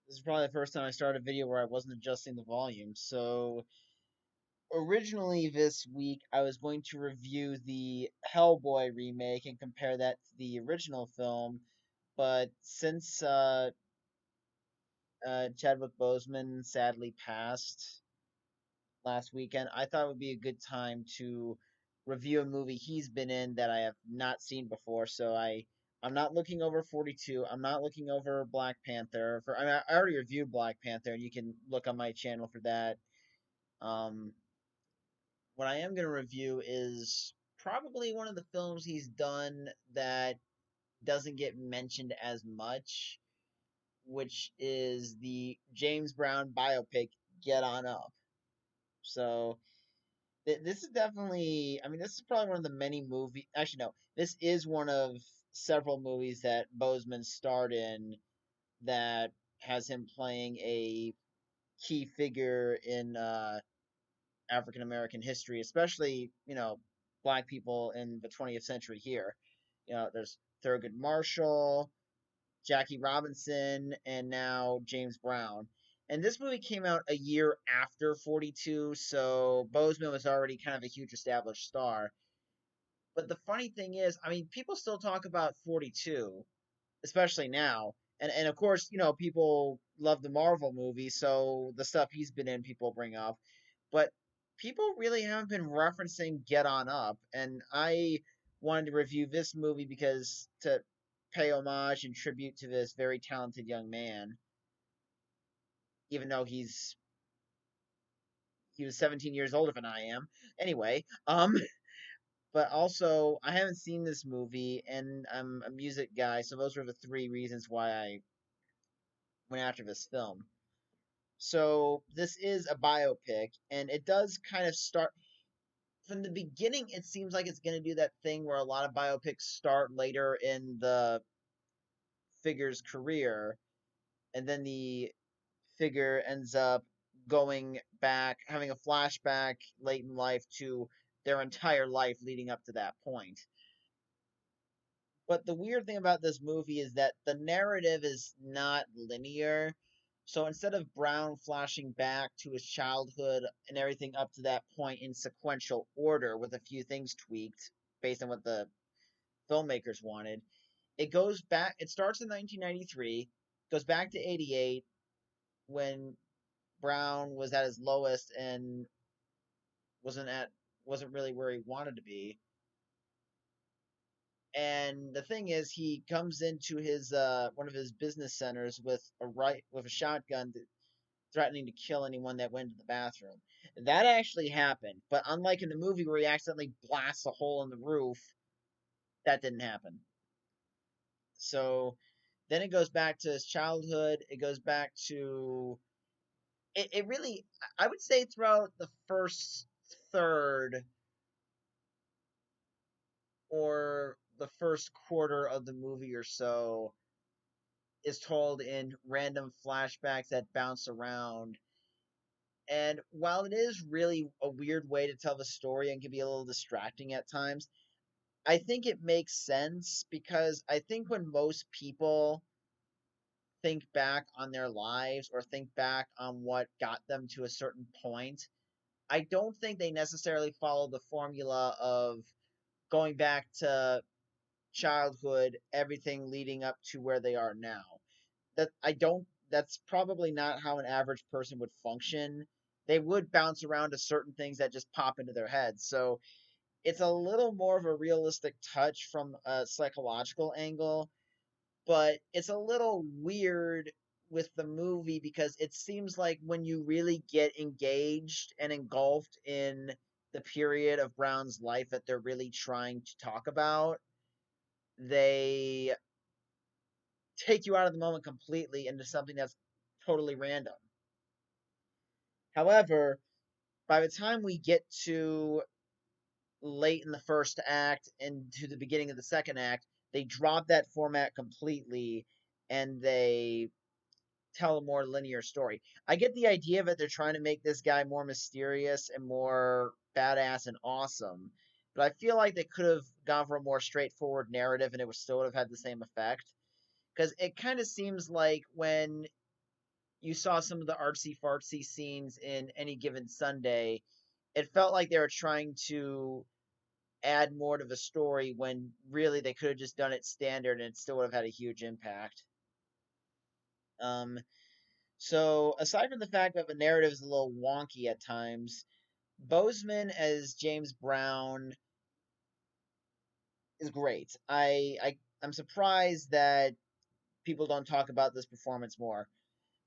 This is probably the first time I started a video where I wasn't adjusting the volume. So, originally this week, I was going to review the Hellboy remake and compare that to the original film. But since Chadwick Boseman sadly passed last weekend, I thought it would be a good time to review a movie he's been in that I have not seen before. I'm not looking over 42. I'm not looking over Black Panther. I already reviewed Black Panther, and you can look on my channel for that. Um, what I am going to review is probably one of the films he's done that doesn't get mentioned as much, which is the James Brown biopic Get On Up. So this is definitely, I mean, this is probably one of the many movies. Actually, no, this is one of several movies that Boseman starred in that has him playing a key figure in African American history, especially, black people in the 20th century here. There's Thurgood Marshall, Jackie Robinson, and now James Brown. And this movie came out a year after 42, so Boseman was already kind of a huge established star. But the funny thing is, I mean, people still talk about 42, especially now. And of course, people love the Marvel movies, so the stuff he's been in, people bring up. But people really haven't been referencing Get On Up. And I wanted to review this movie because to pay homage and tribute to this very talented young man, even though he was 17 years older than I am. Anyway, but also I haven't seen this movie, and I'm a music guy, so those were the three reasons why I went after this film. So this is a biopic, and it does kind of start from the beginning. It seems like it's going to do that thing where a lot of biopics start later in the figure's career, and then the figure ends up going back, having a flashback late in life to their entire life leading up to that point. But the weird thing about this movie is that the narrative is not linear. So instead of Brown flashing back to his childhood and everything up to that point in sequential order with a few things tweaked based on what the filmmakers wanted, it goes back, it starts in 1993, goes back to 88 when Brown was at his lowest and wasn't at wasn't really where he wanted to be. And the thing is, he comes into his one of his business centers with a shotgun, threatening to kill anyone that went to the bathroom. That actually happened, but unlike in the movie where he accidentally blasts a hole in the roof, that didn't happen. So then it goes back to his childhood. It goes back to it really, I would say, throughout the first third or the first quarter of the movie or so is told in random flashbacks that bounce around. And while it is really a weird way to tell the story and can be a little distracting at times, I think it makes sense because I think when most people think back on their lives or think back on what got them to a certain point, I don't think they necessarily follow the formula of going back to childhood, everything leading up to where they are now. That's probably not how an average person would function. They would bounce around to certain things that just pop into their heads. So it's a little more of a realistic touch from a psychological angle, but it's a little weird with the movie because it seems like when you really get engaged and engulfed in the period of Brown's life that they're really trying to talk about, they take you out of the moment completely into something that's totally random. However, by the time we get to late in the first act and to the beginning of the second act, they drop that format completely and they tell a more linear story. I get the idea that they're trying to make this guy more mysterious and more badass and awesome, but I feel like they could have gone for a more straightforward narrative and it would still have had the same effect. Because it kind of seems like when you saw some of the artsy fartsy scenes in Any Given Sunday, it felt like they were trying to add more to the story when really they could have just done it standard and it still would have had a huge impact. Um, so aside from the fact that the narrative is a little wonky at times, Boseman as James Brown is great. I'm surprised that people don't talk about this performance more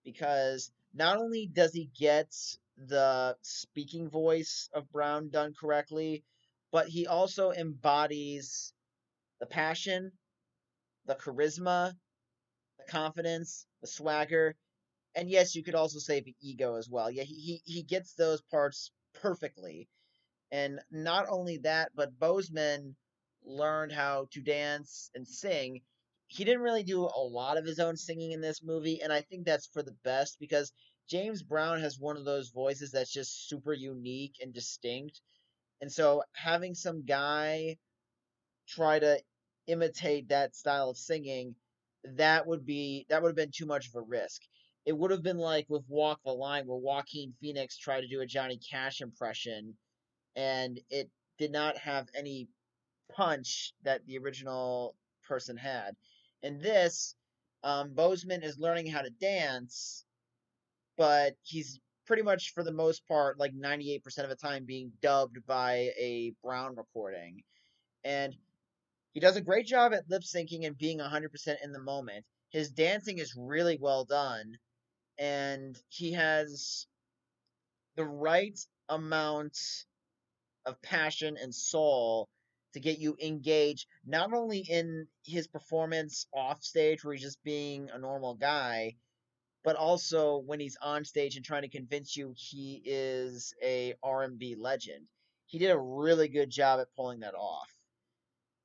because not only does he get the speaking voice of Brown done correctly, but he also embodies the passion, the charisma, the confidence, the swagger, and yes, you could also say the ego as well. Yeah, he gets those parts perfectly. And not only that, but Boseman learned how to dance and sing. He didn't really do a lot of his own singing in this movie, and I think that's for the best because James Brown has one of those voices that's just super unique and distinct. And so having some guy try to imitate that style of singing, that would have been too much of a risk. It would have been like with Walk the Line, where Joaquin Phoenix tried to do a Johnny Cash impression, and it did not have any punch that the original person had. In this, Boseman is learning how to dance, but he's pretty much, for the most part, like 98% of the time, being dubbed by a Brown recording. And he does a great job at lip syncing and being 100% in the moment. His dancing is really well done, and he has the right amount of passion and soul to get you engaged, not only in his performance off stage where he's just being a normal guy, but also when he's on stage and trying to convince you he is a R&B legend. He did a really good job at pulling that off.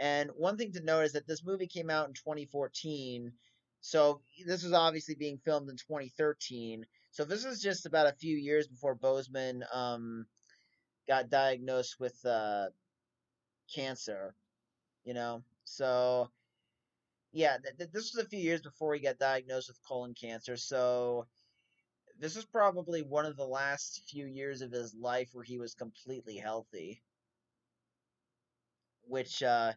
And one thing to note is that this movie came out in 2014, so this was obviously being filmed in 2013. So this is just about a few years before Boseman got diagnosed with cancer. So yeah, this was a few years before he got diagnosed with colon cancer. So this was probably one of the last few years of his life where he was completely healthy, which is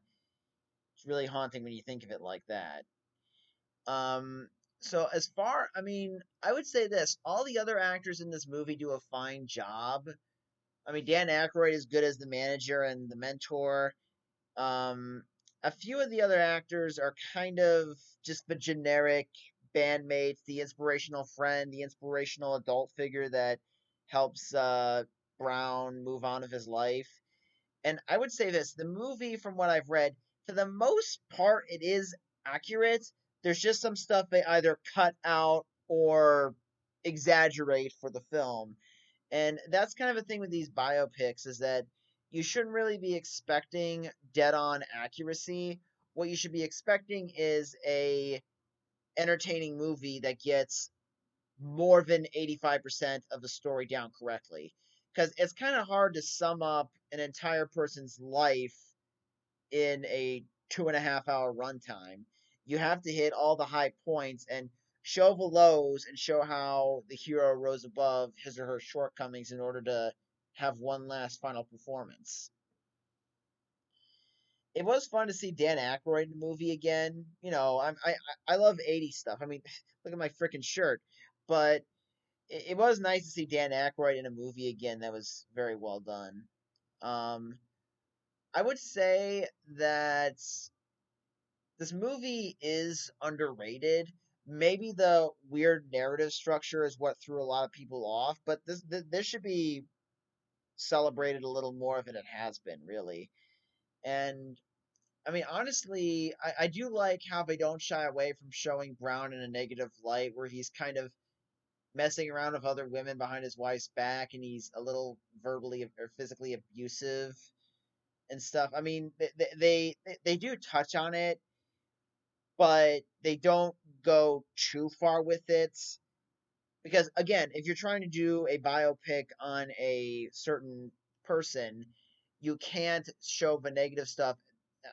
really haunting when you think of it like that. Um, so I mean, I would say this: all the other actors in this movie do a fine job. I mean, Dan Aykroyd is good as the manager and the mentor. Um, a few of the other actors are kind of just the generic bandmates, the inspirational friend, the inspirational adult figure that helps Brown move on of his life. And I would say this: the movie, from what I've read, for the most part, it is accurate. There's just some stuff they either cut out or exaggerate for the film. And that's kind of a thing with these biopics is that you shouldn't really be expecting dead on accuracy. What you should be expecting is a entertaining movie that gets more than 85% of the story down correctly. Because it's kind of hard to sum up an entire person's life in a 2.5 hour runtime. You have to hit all the high points and show the lows and show how the hero rose above his or her shortcomings in order to have one last final performance. It was fun to see Dan Aykroyd in the movie again. I love 80s stuff. I mean, look at my freaking shirt. But it was nice to see Dan Aykroyd in a movie again that was very well done. Um, I would say that this movie is underrated. Maybe the weird narrative structure is what threw a lot of people off, but this should be celebrated a little more than it has been, really. And I mean, honestly, I do like how they don't shy away from showing Brown in a negative light, where he's kind of messing around with other women behind his wife's back, and he's a little verbally or physically abusive and stuff. I mean, they do touch on it, but they don't go too far with it. Because again, if you're trying to do a biopic on a certain person, you can't show the negative stuff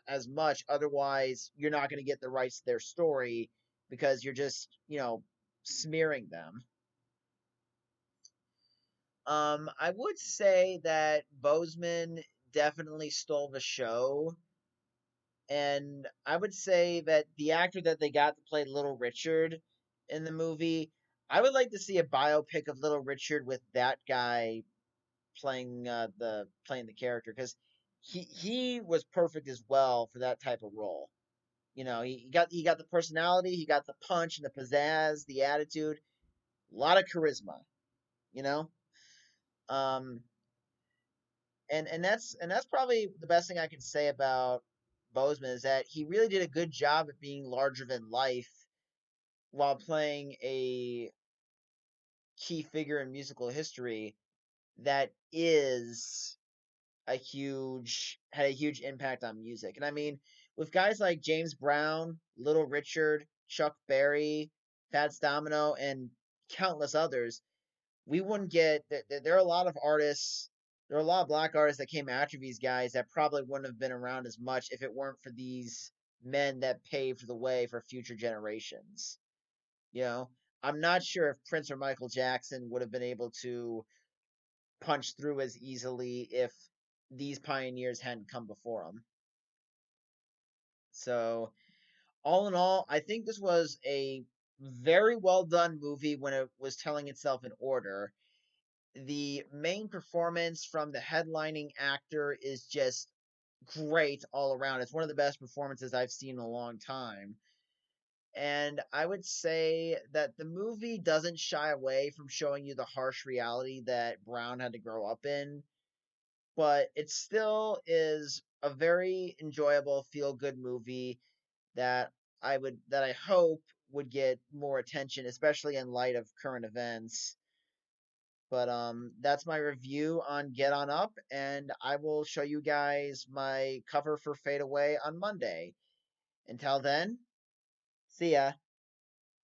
as much. Otherwise, you're not going to get the rights to their story because you're just, smearing them. I would say that Boseman definitely stole the show, and I would say that the actor that they got to play Little Richard in the movie, I would like to see a biopic of Little Richard with that guy playing the character because he was perfect as well for that type of role. You know, he got the personality, he got the punch and the pizzazz, the attitude, a lot of charisma. You know, um, and that's probably the best thing I can say about Boseman is that he really did a good job at being larger than life while playing a key figure in musical history that is a huge impact on music. And I mean, with guys like James Brown, Little Richard, Chuck Berry, Fats Domino, and countless others, we wouldn't get there are a lot of artists. There are a lot of black artists that came after these guys that probably wouldn't have been around as much if it weren't for these men that paved the way for future generations. You know, I'm not sure if Prince or Michael Jackson would have been able to punch through as easily if these pioneers hadn't come before them. So, all in all, I think this was a very well done movie when it was telling itself in order. The main performance from the headlining actor is just great all around. It's one of the best performances I've seen in a long time. And I would say that the movie doesn't shy away from showing you the harsh reality that Brown had to grow up in, but it still is a very enjoyable feel good movie that I hope would get more attention, especially in light of current events. But that's my review on Get On Up, and I will show you guys my cover for Fade Away on Monday. Until then, see ya.